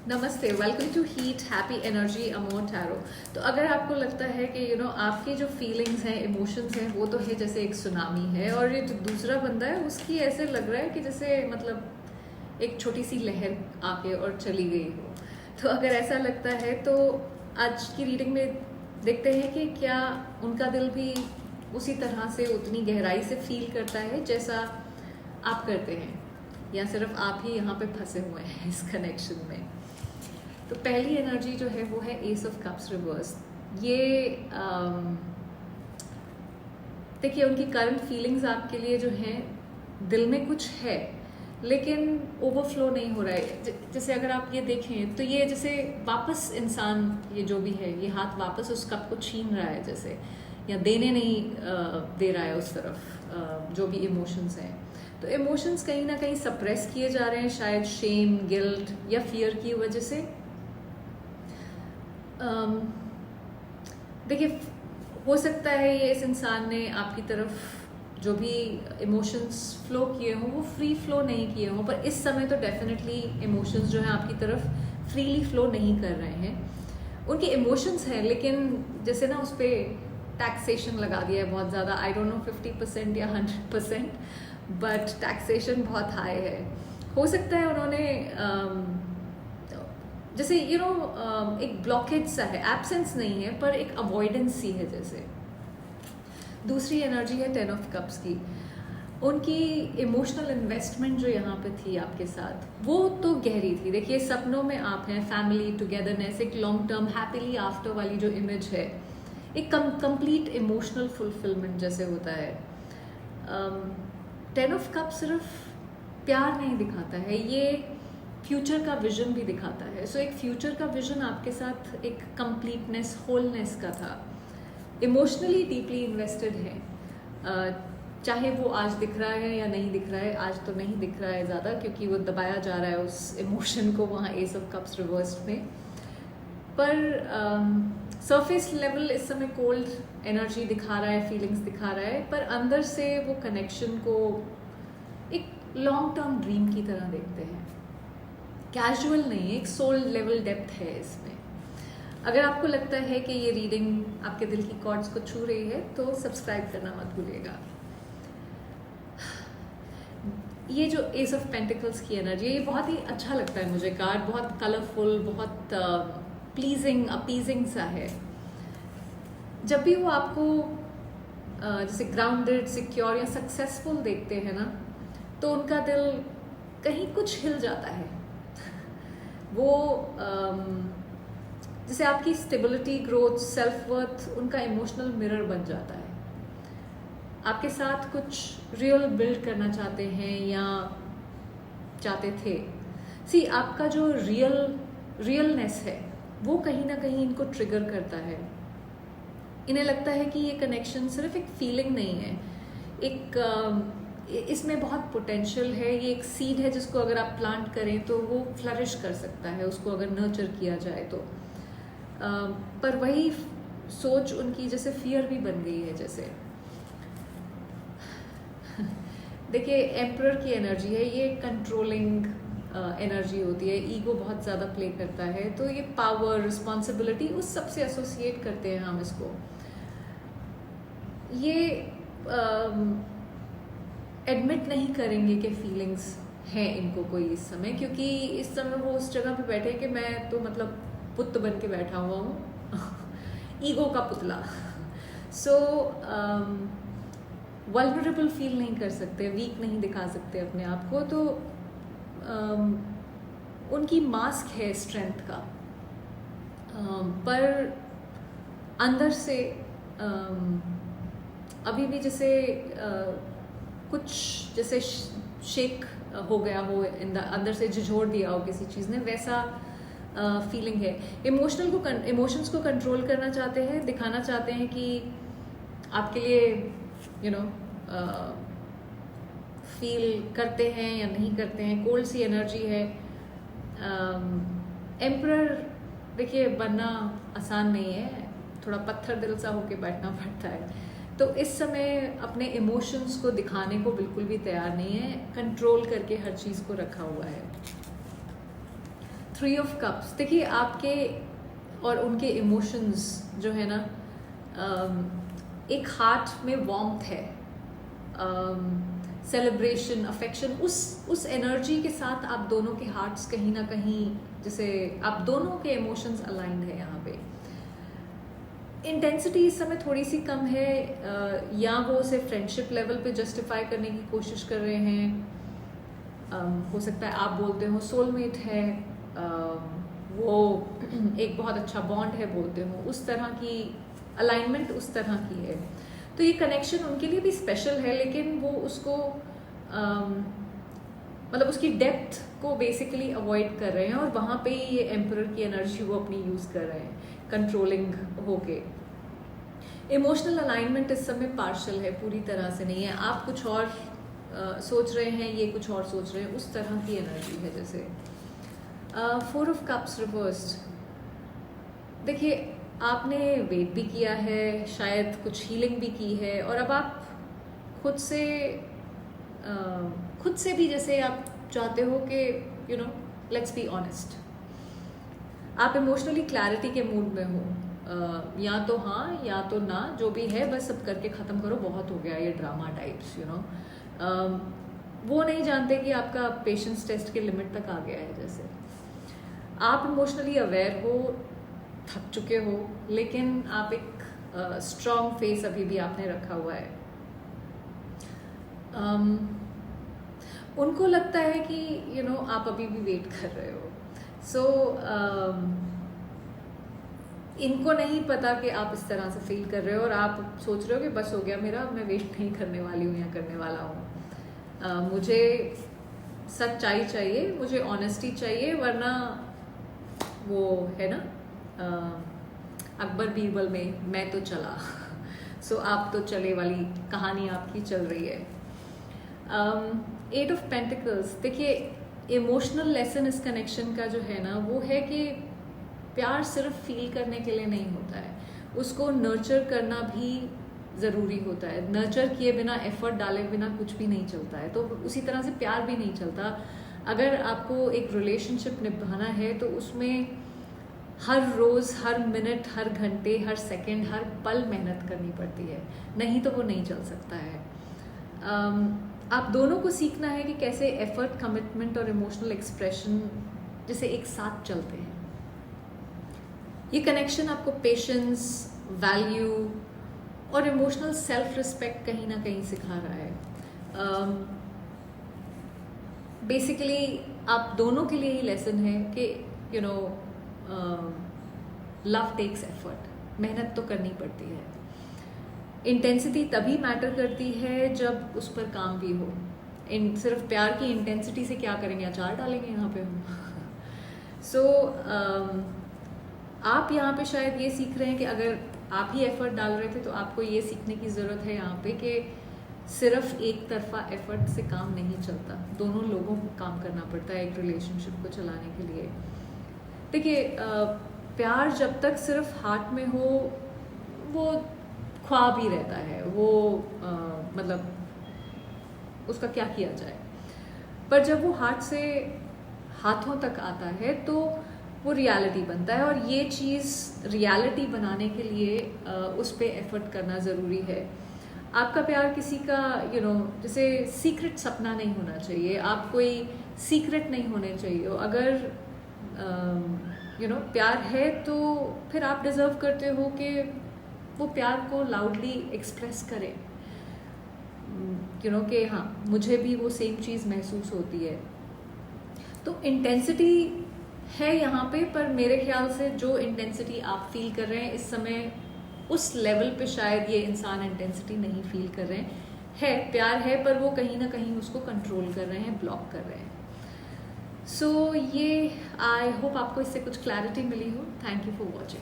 नमस्ते, welcome to heat happy energy among tarot. तो अगर आपको लगता है कि आपकी जो फीलिंग्स हैं, इमोशंस हैं, वो तो है जैसे एक सुनामी है, और ये जो दूसरा बंदा है उसकी ऐसे लग रहा है कि जैसे मतलब एक छोटी सी लहर आके और चली गई हो। तो अगर ऐसा लगता है तो आज की रीडिंग में देखते हैं कि क्या उनका दिल भी उसी तरह से उतनी गहराई से फील करता है जैसा आप करते हैं, या सिर्फ आप ही यहाँ पे फंसे हुए हैं इस कनेक्शन में। तो पहली एनर्जी जो है वो है एस ऑफ कप्स रिवर्स। ये देखिए, उनकी करंट फीलिंग्स आपके लिए जो हैं, दिल में कुछ है लेकिन ओवरफ्लो नहीं हो रहा है। जैसे अगर आप ये देखें तो ये जैसे वापस इंसान, ये जो भी है, ये हाथ वापस उस कप को छीन रहा है जैसे, या देने नहीं दे रहा है उस तरफ जो भी इमोशंस हैं। तो इमोशंस कहीं ना कहीं सप्रेस किए जा रहे हैं, शायद शेम, गिल्ट या फियर की वजह से। देखिए, हो सकता है ये इस इंसान ने आपकी तरफ जो भी इमोशंस फ्लो किए हों वो फ्री फ्लो नहीं किए हों, पर इस समय तो डेफिनेटली इमोशंस जो हैं आपकी तरफ फ्रीली फ्लो नहीं कर रहे हैं। उनके इमोशंस हैं लेकिन जैसे ना उस पर टैक्सेशन लगा दिया है बहुत ज़्यादा। आई डोंट नो 50% या 100%, बट टैक्सेशन बहुत हाई है। हो सकता है उन्होंने जैसे एक ब्लॉकेज सा है, एब्सेंस नहीं है पर एक अवॉइडेंस सी है जैसे। दूसरी एनर्जी है 10 ऑफ कप्स की। उनकी इमोशनल इन्वेस्टमेंट जो यहाँ पे थी आपके साथ, वो तो गहरी थी। देखिए, सपनों में आप हैं, फैमिली, टुगेदरनेस, एक लॉन्ग टर्म हैप्पीली आफ्टर वाली जो इमेज है, एक कंप्लीट इमोशनल फुलफिलमेंट जैसे होता है। 10 ऑफ कप सिर्फ प्यार नहीं दिखाता है, ये फ्यूचर का विजन भी दिखाता है। सो एक फ्यूचर का विजन आपके साथ एक कंप्लीटनेस, होलनेस का था। इमोशनली डीपली इन्वेस्टेड है, चाहे वो आज दिख रहा है या नहीं दिख रहा है। आज तो नहीं दिख रहा है ज़्यादा क्योंकि वो दबाया जा रहा है उस इमोशन को वहाँ एस ऑफ कप्स रिवर्स में। पर सरफेस लेवल इस समय कोल्ड एनर्जी दिखा रहा है, फीलिंग्स दिखा रहा है, पर अंदर से वो कनेक्शन को एक लॉन्ग टर्म ड्रीम की तरह देखते हैं। कैजुअल नहीं है, एक सोल लेवल डेप्थ है इसमें। अगर आपको लगता है कि ये रीडिंग आपके दिल की कॉर्ड्स को छू रही है तो सब्सक्राइब करना मत भूलिएगा। ये जो एस ऑफ पेंटिकल्स की एनर्जी है, ये बहुत ही अच्छा लगता है मुझे कार्ड। बहुत कलरफुल, बहुत प्लीजिंग, अपीजिंग सा है। जब भी वो आपको जैसे ग्राउंडेड, सिक्योर या सक्सेसफुल देखते हैं ना, तो उनका दिल कहीं कुछ हिल जाता है। वो जैसे आपकी स्टेबिलिटी, ग्रोथ, सेल्फ वर्थ उनका इमोशनल मिरर बन जाता है। आपके साथ कुछ रियल बिल्ड करना चाहते हैं या चाहते थे। आपका जो रियलनेस है वो कहीं ना कहीं इनको ट्रिगर करता है। इन्हें लगता है कि ये कनेक्शन सिर्फ एक फीलिंग नहीं है, इसमें बहुत पोटेंशियल है। ये एक सीड है जिसको अगर आप प्लांट करें तो वो फ्लरिश कर सकता है, उसको अगर नर्चर किया जाए तो। पर वही सोच उनकी जैसे फियर भी बन गई है जैसे। देखिए, एम्परर की एनर्जी है, ये कंट्रोलिंग एनर्जी होती है, ईगो बहुत ज़्यादा प्ले करता है। तो ये पावर, रिस्पॉन्सिबिलिटी, उस सब से एसोसिएट करते हैं हम इसको। ये एडमिट नहीं करेंगे कि फीलिंग्स हैं इनको कोई इस समय, क्योंकि इस समय वो उस जगह पे बैठे कि मैं तो मतलब पुत बन के बैठा हुआ हूँ ईगो का पुतला। सो वल्नरेबल फील नहीं कर सकते, वीक नहीं दिखा सकते अपने आप को। तो उनकी मास्क है स्ट्रेंथ का, पर अंदर से अभी भी जैसे कुछ जैसे शेक हो गया हो, अंदर से झिझोड़ दिया हो किसी चीज़ ने, वैसा फीलिंग है। इमोशंस को कंट्रोल करना चाहते हैं, दिखाना चाहते हैं कि आपके लिए फील करते हैं या नहीं करते हैं। कोल्ड सी एनर्जी है। एम्परर देखिए, बनना आसान नहीं है, थोड़ा पत्थर दिल सा होके बैठना पड़ता है। तो इस समय अपने इमोशंस को दिखाने को बिल्कुल भी तैयार नहीं है, कंट्रोल करके हर चीज़ को रखा हुआ है। थ्री ऑफ कप्स, देखिए आपके और उनके इमोशंस जो है ना, एक हार्ट में वार्मथ है, सेलिब्रेशन, अफेक्शन, उस एनर्जी के साथ आप दोनों के हार्ट्स कहीं ना कहीं, जैसे आप दोनों के इमोशंस अलाइंड है यहाँ पे। इंटेंसिटी इस समय थोड़ी सी कम है, या वो उसे फ्रेंडशिप लेवल पे जस्टिफाई करने की कोशिश कर रहे हैं। हो सकता है आप बोलते हो सोलमेट है, वो एक बहुत अच्छा बॉन्ड है बोलते हो, उस तरह की अलाइनमेंट उस तरह की है। तो ये कनेक्शन उनके लिए भी स्पेशल है, लेकिन वो उसको मतलब उसकी डेप्थ को बेसिकली अवॉइड कर रहे हैं, और वहाँ पे ये एम्परर की एनर्जी वो अपनी यूज़ कर रहे हैं कंट्रोलिंग होके। इमोशनल अलाइनमेंट इस समय पार्शल है, पूरी तरह से नहीं है। आप कुछ और सोच रहे हैं, ये कुछ और सोच रहे हैं, उस तरह की एनर्जी है। जैसे 4 ऑफ कप्स रिवर्स्ड, देखिए आपने वेट भी किया है, शायद कुछ हीलिंग भी की है, और अब आप खुद से भी जैसे आप चाहते हो कि लेट्स बी ऑनेस्ट, आप इमोशनली क्लैरिटी के मूड में हो, या तो हाँ या तो ना, जो भी है बस सब करके ख़त्म करो, बहुत हो गया ये ड्रामा टाइप्स, वो नहीं जानते कि आपका पेशेंस टेस्ट के लिमिट तक आ गया है। जैसे आप इमोशनली अवेयर हो, थक चुके हो, लेकिन आप एक स्ट्रॉन्ग फेस अभी भी आपने रखा हुआ है। उनको लगता है कि आप अभी भी वेट कर रहे हो। सो इनको नहीं पता कि आप इस तरह से फील कर रहे हो, और आप सोच रहे हो कि बस हो गया मेरा, मैं वेट नहीं करने वाली हूँ या करने वाला हूँ। मुझे सच्चाई चाहिए, मुझे ऑनेस्टी चाहिए, वरना वो है ना अकबर बीरबल में मैं तो चला सो आप तो चले वाली कहानी आपकी चल रही है। 8 ऑफ पेंटिकल्स, देखिए इमोशनल लेसन इस कनेक्शन का जो है ना, वो है कि प्यार सिर्फ फील करने के लिए नहीं होता है, उसको नर्चर करना भी ज़रूरी होता है। नर्चर किए बिना, एफर्ट डाले बिना कुछ भी नहीं चलता है। तो उसी तरह से प्यार भी नहीं चलता। अगर आपको एक रिलेशनशिप निभाना है तो उसमें हर रोज़, हर मिनट, हर घंटे, हर सेकंड, हर पल मेहनत करनी पड़ती है, नहीं तो वो नहीं चल सकता है। आप दोनों को सीखना है कि कैसे एफर्ट, कमिटमेंट और इमोशनल एक्सप्रेशन जैसे एक साथ चलते हैं। ये कनेक्शन आपको पेशेंस, वैल्यू और इमोशनल सेल्फ रिस्पेक्ट कहीं ना कहीं सिखा रहा है। बेसिकली आप दोनों के लिए ही लेसन है कि लव टेक्स एफर्ट, मेहनत तो करनी पड़ती है। इंटेंसिटी तभी मैटर करती है जब उस पर काम भी हो। सिर्फ प्यार की इंटेंसिटी से क्या करेंगे, अचार डालेंगे यहाँ पे हम सो आप यहाँ पे शायद ये सीख रहे हैं कि अगर आप ही एफर्ट डाल रहे थे तो आपको ये सीखने की ज़रूरत है यहाँ पे कि सिर्फ एक तरफा एफर्ट से काम नहीं चलता, दोनों लोगों को काम करना पड़ता है एक रिलेशनशिप को चलाने के लिए। देखिए प्यार जब तक सिर्फ हार्ट में हो वो ख्वाब ही रहता है, वो मतलब उसका क्या किया जाए। पर जब वो हार्ट से हाथों तक आता है तो वो रियलिटी बनता है, और ये चीज़ रियलिटी बनाने के लिए उस पर एफर्ट करना ज़रूरी है। आपका प्यार किसी का जैसे सीक्रेट सपना नहीं होना चाहिए, आप कोई सीक्रेट नहीं होने चाहिए। अगर प्यार है तो फिर आप डिज़र्व करते हो कि वो प्यार को लाउडली एक्सप्रेस करें, कि हाँ मुझे भी वो सेम चीज़ महसूस होती है। तो इंटेंसिटी है यहाँ पे, पर मेरे ख्याल से जो इंटेंसिटी आप फील कर रहे हैं इस समय, उस लेवल पे शायद ये इंसान इंटेंसिटी नहीं फील कर रहे हैं। है प्यार है, पर वो कहीं ना कहीं उसको कंट्रोल कर रहे हैं, ब्लॉक कर रहे हैं। सो ये आई होप आपको इससे कुछ क्लैरिटी मिली हो। Thank you for watching.